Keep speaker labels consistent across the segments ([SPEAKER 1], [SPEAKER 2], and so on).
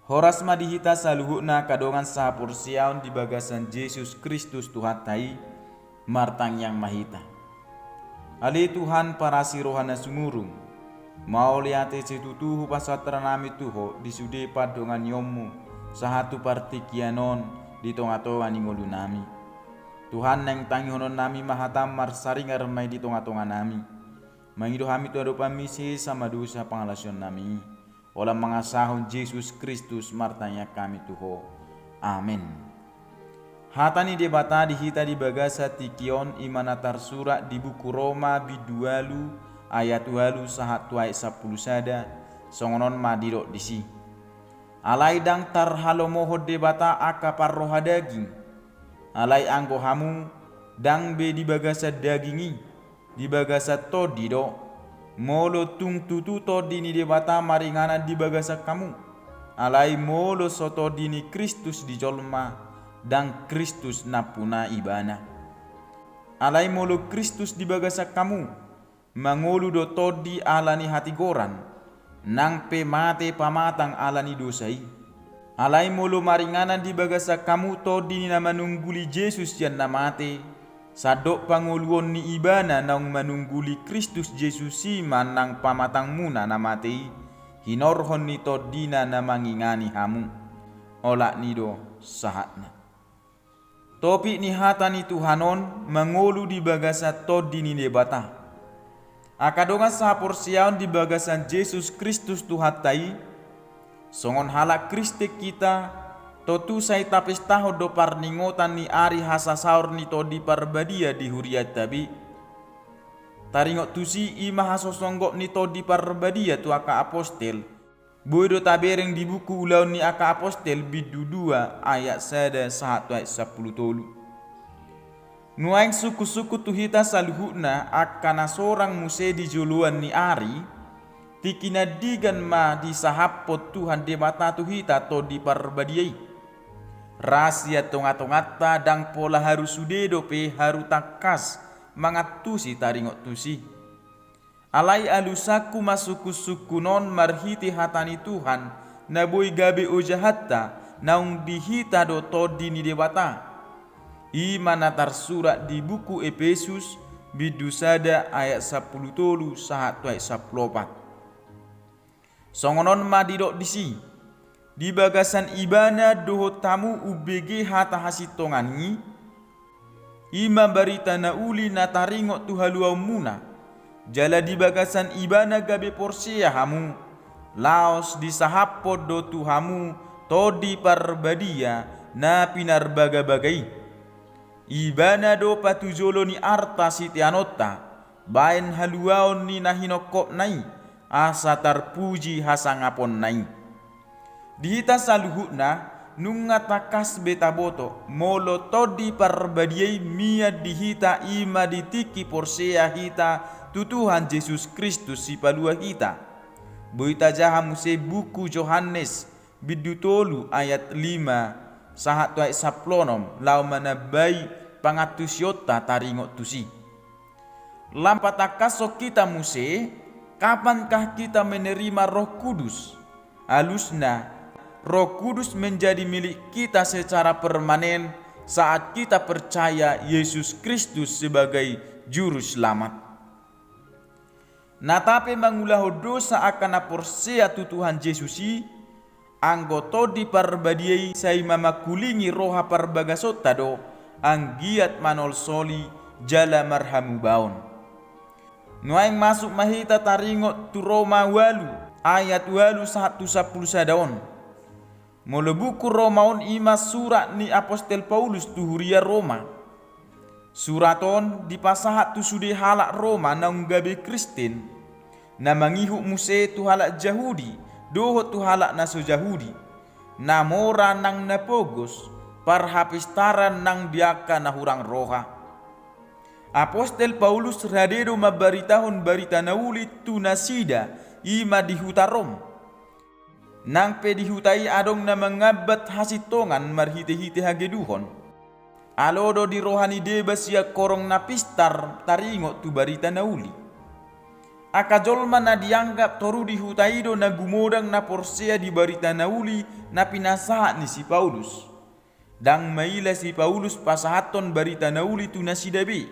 [SPEAKER 1] Horas madihita saluhukna kadongan sahapur siaun di bagasan Yesus Kristus Tuhan tai martang yang mahita. Ali Tuhan para sirohana sumurung, mau liate situtuhu pasatra nami tuho disude padongan yomu sahatu partikianon di tonga-tonga ningolu nami. Tuhan neng tangyonon nami mahatam marsaringar mai di tonga-tonga nami. Mangido hami tu adopa misi sama dosa pangalasion nami. Olah mengasahun Yesus Kristus martanya kami tuho. Amin. Hatani debata dihita di bagasa tikion imanatar surat di buku Roma bidualu ayat 2 sahat tuai 10 sada songonon madiro disi. Alai dang tar halomoho debata akapar roha daging. Alai anggo hamu dang be di bagasa dagingi di bagasa todido. Molo tung tutu to dini debata maringana di bagasa kamu. Alai molo soto dini Kristus di jolma dan Kristus napuna ibana. Alai molo Kristus di bagasa kamu. Mangolu do todi alani hati goran. Nang pe mate pamatang alani dosai. Alai molo maringana di bagasa kamu to dini na manungguli Yesus yang namate. Sadok panguluon ni ibana naung manungguli Kristus Yesus si manang pamatang muna namatei hinorhon ni todina na mangingani hamu olak nido sahatna. Topi ni hata ni Tuhanon mangulu di bagasa todini debata. Akadonga sapor siaon di bagasan Yesus Kristus Tuhan tai songon halak Kristek kita totu sai tapis taho do parningotan ni ari hasa saur ni to di parbadia di huriat tabi. Taringot tusi ima haso songgok ni to di parbadia tu aka apostel. Boydo tabereng di buku ulaun ni aka apostel bidu 2 ayat 1 sahat ayat 10 tolu. Nuaing suku-suku tuhita saluhuna akana sorang muse di juluan ni ari. Tikina digan ma di sahapot Tuhan debata tuhita to di parbadiai. Rahasia tonga-tongata dang pola harus sude dope haru takas mangatusi taringot tusi. Alai alusaku masuku-suku non marhiti hatani Tuhan naboi gabe ojahatta naung dihita do todi ni debata. Imanatar surat di buku Efesus bidusada ayat 10 tolu sahat ayat 14. Songonon madidok disi. Di bagasan ibana doho tamu UBG hata hasitongani ima barita na uli na taringot tuhaluau muna jala di bagasan ibana gabe porsia hamu laos di sahapod do tuhamu todi parbadia na pinarbaga-bagai ibana do patujolo ni arta sitianota bain haluaon ni nahinokop nai asa tarpuji hasangapon nai. Dihita saluhutna nungatakas betaboto molo todi parbadiai mia dihita ima ditiki porsea hita tutuhan Yesus Kristus si palua hita. Boita jahamu se buku Yohanes bidutolu ayat 5 sahat ayat 10 lau manabai pangatusyota taringot tusi. Lampatakasok kita muse kapankah kita menerima Roh Kudus? Alusna Roh Kudus menjadi milik kita secara permanen saat kita percaya Yesus Kristus sebagai juru selamat. Natape mangulahu dosa akan aporsea Tuhan Yesusi anggoto di parbadiai sai mamakulingi roha parbagasota do anggiat manol soli jala marhamu baon. Nuaing masuk mahita taringot tu Roma walu ayat walu 110 sadaon. Molo buku Romaon ima surat ni apostel Paulus tu huria Roma. Suraton di pasahat tu sude halak Roma naung gabe Kristen. Na mangihu muse tu halak Jahudi doho tu halak naso Jahudi. Namora nang napogos parhapistaran nang diaka na hurang roha. Apostel Paulus radero mabaritahon barita nauli tu nasida ima di huta Rom. Nang pedihutai adong na mangabat hasitongan marhite-hite hageduhon. Alodo di rohani debas ya korong napistar taringot tu barita nauli. aka jolma na dianggap toru di hutaido na gumodang na porsea di barita nauli na pinasahat ni si Paulus. Dang maila si Paulus pasahaton barita nauli tu na sidabi.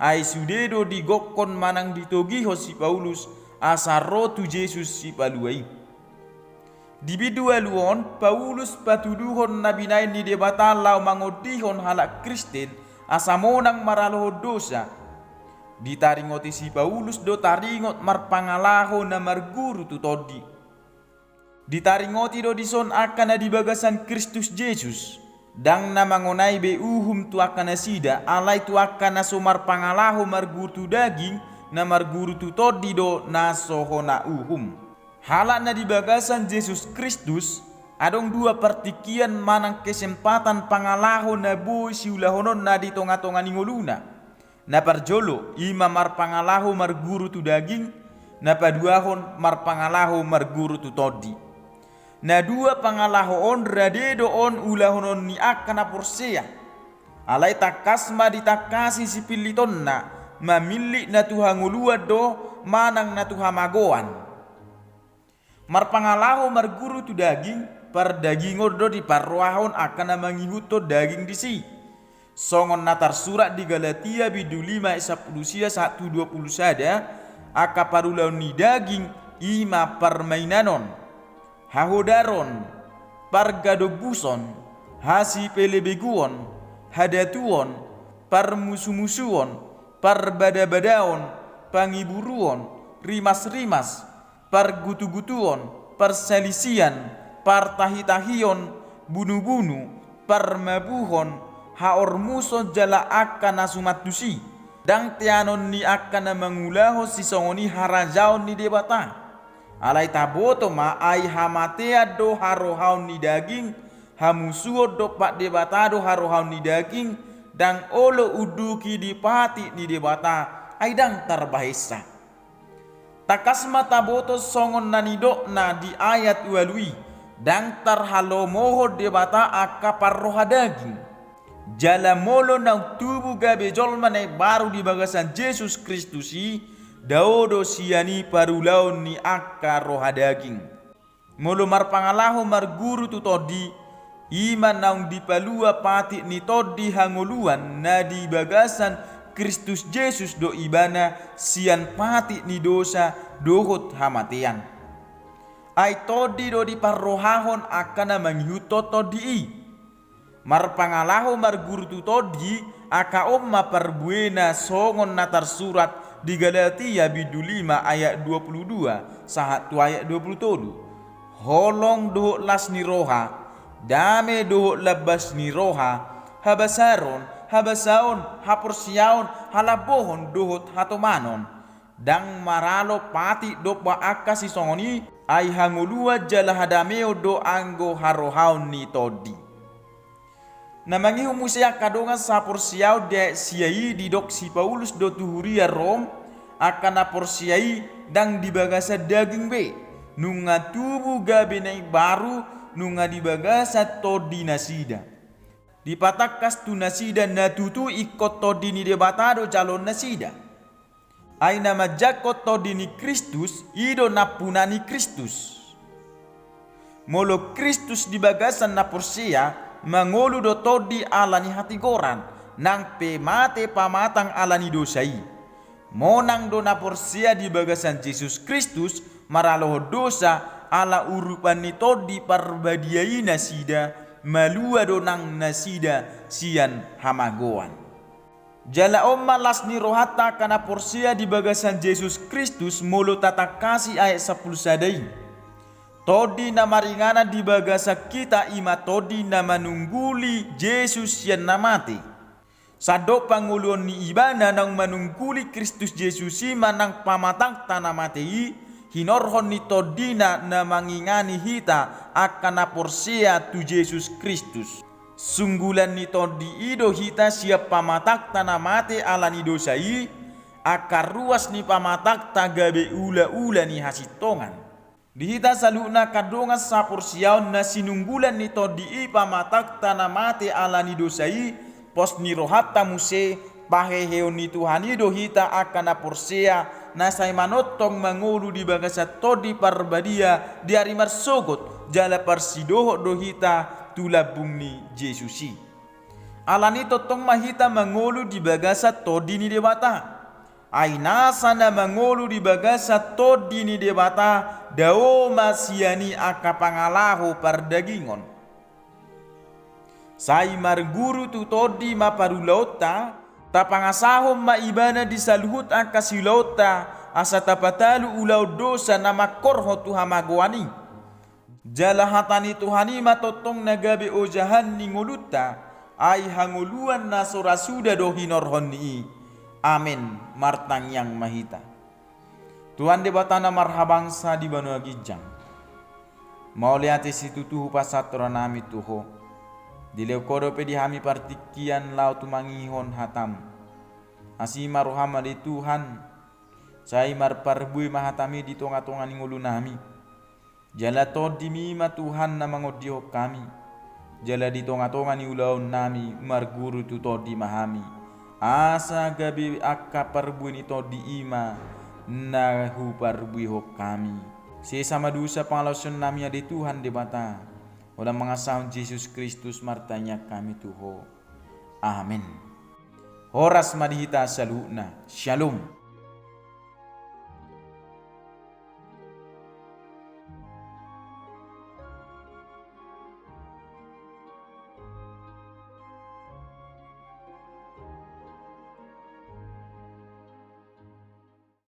[SPEAKER 1] Ay sudedo di gokkon manang ditogiho si Paulus asaro tu Jesus si paluai. Di bidua luon, Paulus patuduhon na binayin ni debata lau mangodihon halak Kristen asamonang maralohod dosa. Ditaringoti si Paulus do taringot marpangalaho na marguru tutodi. Ditaringoti do dison akan na dibagasan Kristus Jesus. Dang na mangonay be uhum tu akan na sida alay tu akan na sumar pangalaho marguru tu daging na marguru tutodi do nasoho na uhum. Halak na dibagasan Jesus Kristus, adong dua pertikian manang kesempatan pangalaho na buhay siulahonon na di tonga-tonga ningoluna. Na parjolo, ima marpangalaho marguru tu daging, na paduahon marpangalaho marguru tu todi. Na dua pangalaho on radedo on ulahonon ni akana porsea. Alay takasma ditakasi si piliton na, mamili na tuhanguluad do manang na tuhamagoan. Marpangalaho marguru tu daging, par dagingod do di parroahon akan mangihuto daging disi. Songon natar surat di Galatia bidu 5 10 1:20 sada, aka parulaon ni daging ima permainanon, hahodaron, pargadobuson, hasi pelebeguon, hadatuon, parmusu-musuon, parbada-badaon, pangiburuon, rimas-rimas, pargutu-gutuon, perselisian, partahitahion, bunuh-bunuh, parmabuhon, haormuso jala akan nasumatusi, dang tianon ni akan mangulaho si songoni harajaon ni debata. Alay taboto ma ay hamatea do harohaon ni daging, hamusuo do pak debata do harohaon ni daging, dang olo uduki di pati ni debata ay dang tarbahisa. Takasma taboto songon nanidok na di ayat walui dang tarhalo moho debata akapar roha daging. Jala molo na tubuh gabe jolma na baru di bagasan Jesus Kristusi daodo siani parulaon ni akka roha daging. Molo marpangalaho marguru tu todi iman naung dipalua pati ni todi hangoluan na di bagasan Kristus Jesus do ibana sian pati ni dosa dohot hamatian. Ay todi do di parrohahon akan manghiuto todi. Marpangalaho marguru tu todi aka omma parbuena songon natar surat di Galatia bidu 5 ayat 22 sahat tu ayat 27. Holong dohot las ni roha, dame dohot labas ni roha, habasaron habasaon, hapursiaon, halabohon dohot hatomanon. Dang maralo pati do pa akasi songoni ay hangulua jala hadameo do anggo harohaon ni todi. Namangihu musya kadongan sa pursiao de siai didok si Paulus do tuhuria Rom akan apursiai dang dibagasa daging be. Nunga tubuh gabe na baru nunga dibagasa todi nasida. Dipatakas tu nasida na tutu ikot todi ni debatado calon nasida. Ay nama jakot todi ni Kristus ido napunani Kristus. Molo Kristus di bagasan na porsia mangolu do todi alani hati goran nang pemate pamatang alani dosai. Monang do na porsia di bagasan Jesus Kristus maraloh dosa ala urupan ni todi parbadiai nasida. Malua donang nasida sian hamagoan. Jala omma las ni rohata kana porsia di bagasan Jesus Kristus molo tatakasi ayat 10 sadai. Todi na maringana di bagasa kita ima todi na manungguli Jesus sian namati. Sado panguluan ni ibana nang manungguli Kristus Jesus manang pamatang tanamati. Hinorhon ni todina na mangingani hita akan porsia tu Jesus Kristus. Sunggulan ni todi ido hita siap pamatak tanamate ala ni dosai akar ruas ni pamatak tagabe ula-ula ni hasitongan. Dihita saluna kadongan sa porsiaon na sinunggulan ni todi pamatak tanamate ala ni dosai pos ni rohata muse paheheon ni Tuhan ido hita akan porsia nasai manotong mangulu di bagasa todi parbadia di arimar sogot jala parsidoho dohita tulabungni Jesusi. Alani totong mahita mangulu di bagasa todi ni dewata. Aina sana mangulu di bagasa todi ni dewata dao masiani aka pangalaho pardagingon. Sai marguru tu todi ma parulauta tapangasahom maibana di saluhut aka silauta asa tapatalu ulau dosa nama korho tu hamagwani. Jala hatani tuhani matotong nagabe ojahan ni nguluta ay hanguluan na sorasuda dohinorhoni. Amin martang yang mahita. Tuhan debatana marhabangsa di Banua Gijang. Mauliati situ tuhu pasatro nami tuho. Dileu kodope di hami partikian lau tumangihon hatam. Asima rohama di Tuhan. Sai marparbui mahatami di tonga-tonga ngulu nami. Jala todi mima Tuhan na mangodio kami. Jala di tonga-tonga ni ulau nami marguru tu todi mahami. Asa gabi akka parbui ni todi ima na hu parbui ho kami. Sesama dosa pangalasun nami ada Tuhan di bata. Olah mengasah Yesus Kristus martanya kami tuho. Amin. Horas madihita saluna. Shalom.